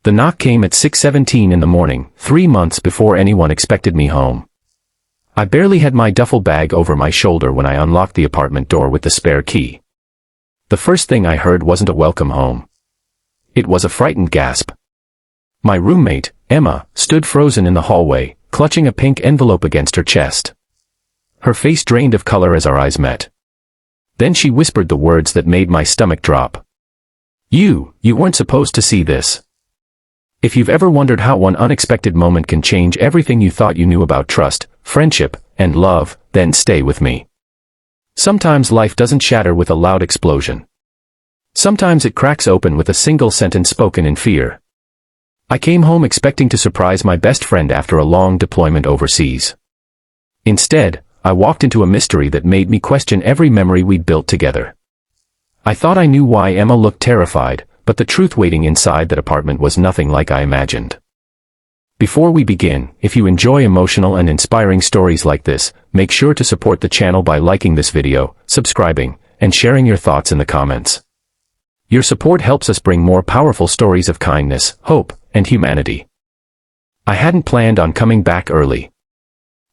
The knock came at 6:17 in the morning, 3 months before anyone expected me home. I barely had my duffel bag over my shoulder when I unlocked the apartment door with the spare key. The first thing I heard wasn't a welcome home. It was a frightened gasp. My roommate, Emma, stood frozen in the hallway, clutching a pink envelope against her chest. Her face drained of color as our eyes met. Then she whispered the words that made my stomach drop. You weren't supposed to see this. If you've ever wondered how one unexpected moment can change everything you thought you knew about trust, friendship, and love, then stay with me. Sometimes life doesn't shatter with a loud explosion. Sometimes it cracks open with a single sentence spoken in fear. I came home expecting to surprise my best friend after a long deployment overseas. Instead, I walked into a mystery that made me question every memory we'd built together. I thought I knew why Emma looked terrified, but the truth waiting inside that apartment was nothing like I imagined. Before we begin, if you enjoy emotional and inspiring stories like this, make sure to support the channel by liking this video, subscribing, and sharing your thoughts in the comments. Your support helps us bring more powerful stories of kindness, hope, and humanity. I hadn't planned on coming back early.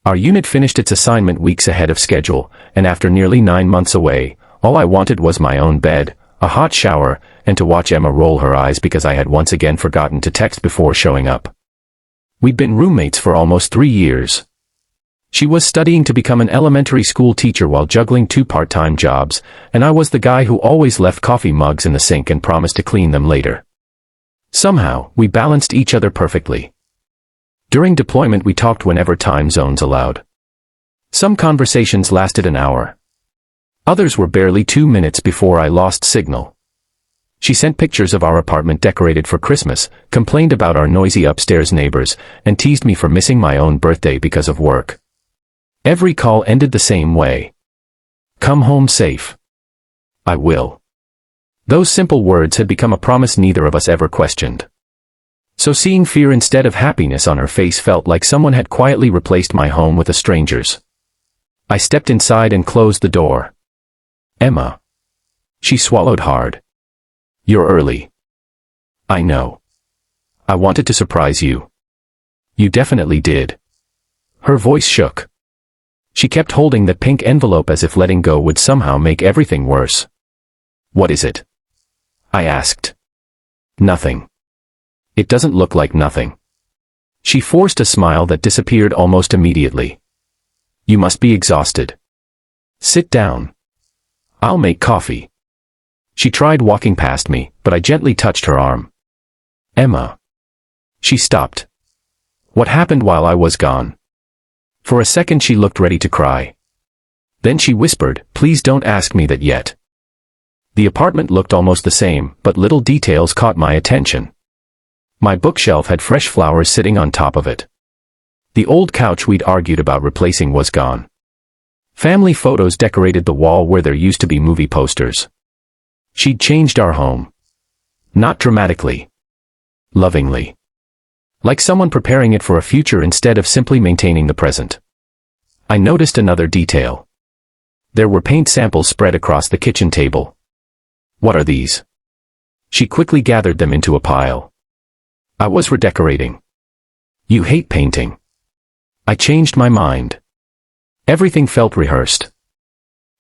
Our unit finished its assignment weeks ahead of schedule, and after nearly 9 months away, all I wanted was my own bed, a hot shower, and to watch Emma roll her eyes because I had once again forgotten to text before showing up. We'd been roommates for almost 3 years. She was studying to become an elementary school teacher while juggling 2 part-time jobs, and I was the guy who always left coffee mugs in the sink and promised to clean them later. Somehow, we balanced each other perfectly. During deployment we talked whenever time zones allowed. Some conversations lasted an hour. Others were barely 2 minutes before I lost signal. She sent pictures of our apartment decorated for Christmas, complained about our noisy upstairs neighbors, and teased me for missing my own birthday because of work. Every call ended the same way. Come home safe. I will. Those simple words had become a promise neither of us ever questioned. So seeing fear instead of happiness on her face felt like someone had quietly replaced my home with a stranger's. I stepped inside and closed the door. Emma. She swallowed hard. You're early. I know. I wanted to surprise you. You definitely did. Her voice shook. She kept holding that pink envelope as if letting go would somehow make everything worse. What is it? I asked. Nothing. It doesn't look like nothing. She forced a smile that disappeared almost immediately. You must be exhausted. Sit down. I'll make coffee. She tried walking past me, but I gently touched her arm. Emma. She stopped. What happened while I was gone? For a second she looked ready to cry. Then she whispered, please don't ask me that yet. The apartment looked almost the same, but little details caught my attention. My bookshelf had fresh flowers sitting on top of it. The old couch we'd argued about replacing was gone. Family photos decorated the wall where there used to be movie posters. She'd changed our home. Not dramatically. Lovingly. Like someone preparing it for a future instead of simply maintaining the present. I noticed another detail. There were paint samples spread across the kitchen table. What are these? She quickly gathered them into a pile. I was redecorating. You hate painting. I changed my mind. Everything felt rehearsed.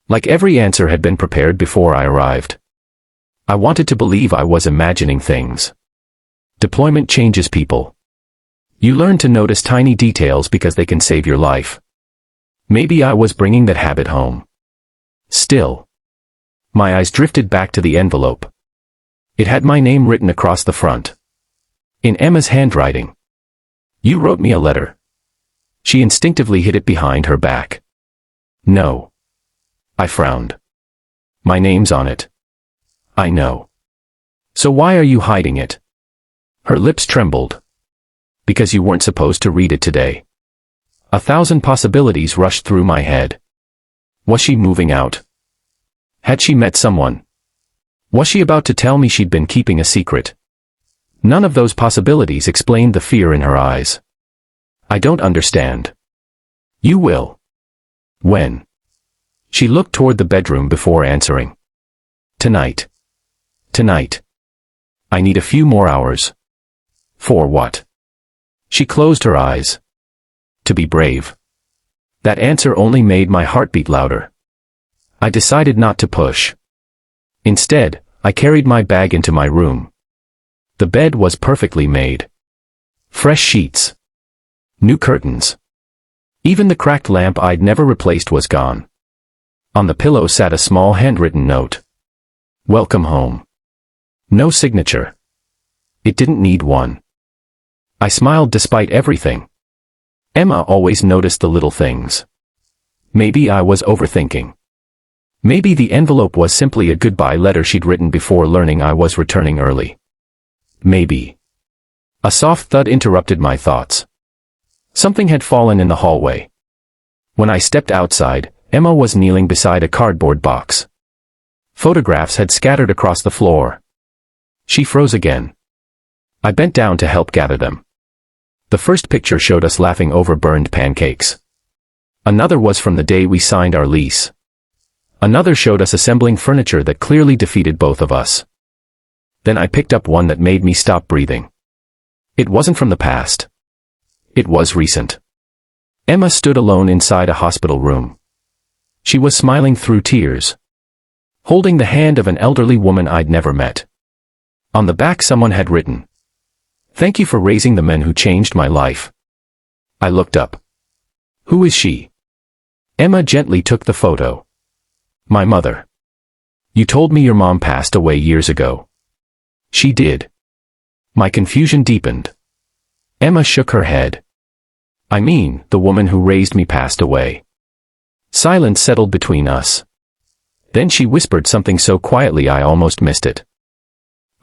Like every answer had been prepared before I arrived. I wanted to believe I was imagining things. Deployment changes people. You learn to notice tiny details because they can save your life. Maybe I was bringing that habit home. Still. My eyes drifted back to the envelope. It had my name written across the front. In Emma's handwriting. You wrote me a letter. She instinctively hid it behind her back. No. I frowned. My name's on it. I know. So why are you hiding it? Her lips trembled. Because you weren't supposed to read it today. 1,000 possibilities rushed through my head. Was she moving out? Had she met someone? Was she about to tell me she'd been keeping a secret? None of those possibilities explained the fear in her eyes. I don't understand. You will. When? She looked toward the bedroom before answering. Tonight. Tonight. I need a few more hours. For what? She closed her eyes. To be brave. That answer only made my heart beat louder. I decided not to push. Instead, I carried my bag into my room. The bed was perfectly made. Fresh sheets. New curtains. Even the cracked lamp I'd never replaced was gone. On the pillow sat a small handwritten note. Welcome home. No signature. It didn't need one. I smiled despite everything. Emma always noticed the little things. Maybe I was overthinking. Maybe the envelope was simply a goodbye letter she'd written before learning I was returning early. Maybe. A soft thud interrupted my thoughts. Something had fallen in the hallway. When I stepped outside, Emma was kneeling beside a cardboard box. Photographs had scattered across the floor. She froze again. I bent down to help gather them. The first picture showed us laughing over burned pancakes. Another was from the day we signed our lease. Another showed us assembling furniture that clearly defeated both of us. Then I picked up one that made me stop breathing. It wasn't from the past. It was recent. Emma stood alone inside a hospital room. She was smiling through tears, holding the hand of an elderly woman I'd never met. On the back someone had written, "Thank you for raising the men who changed my life." I looked up. Who is she? Emma gently took the photo. My mother. You told me your mom passed away years ago. She did. My confusion deepened. Emma shook her head. I mean, the woman who raised me passed away. Silence settled between us. Then she whispered something so quietly I almost missed it.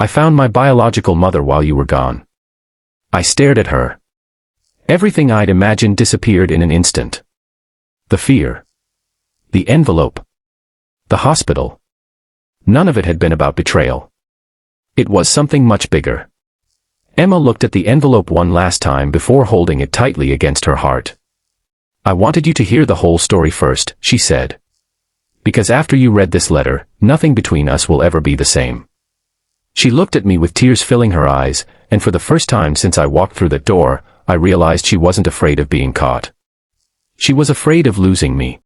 I found my biological mother while you were gone. I stared at her. Everything I'd imagined disappeared in an instant. The fear. The envelope. The hospital. None of it had been about betrayal. It was something much bigger. Emma looked at the envelope one last time before holding it tightly against her heart. I wanted you to hear the whole story first, she said. Because after you read this letter, nothing between us will ever be the same. She looked at me with tears filling her eyes, and for the first time since I walked through that door, I realized she wasn't afraid of being caught. She was afraid of losing me.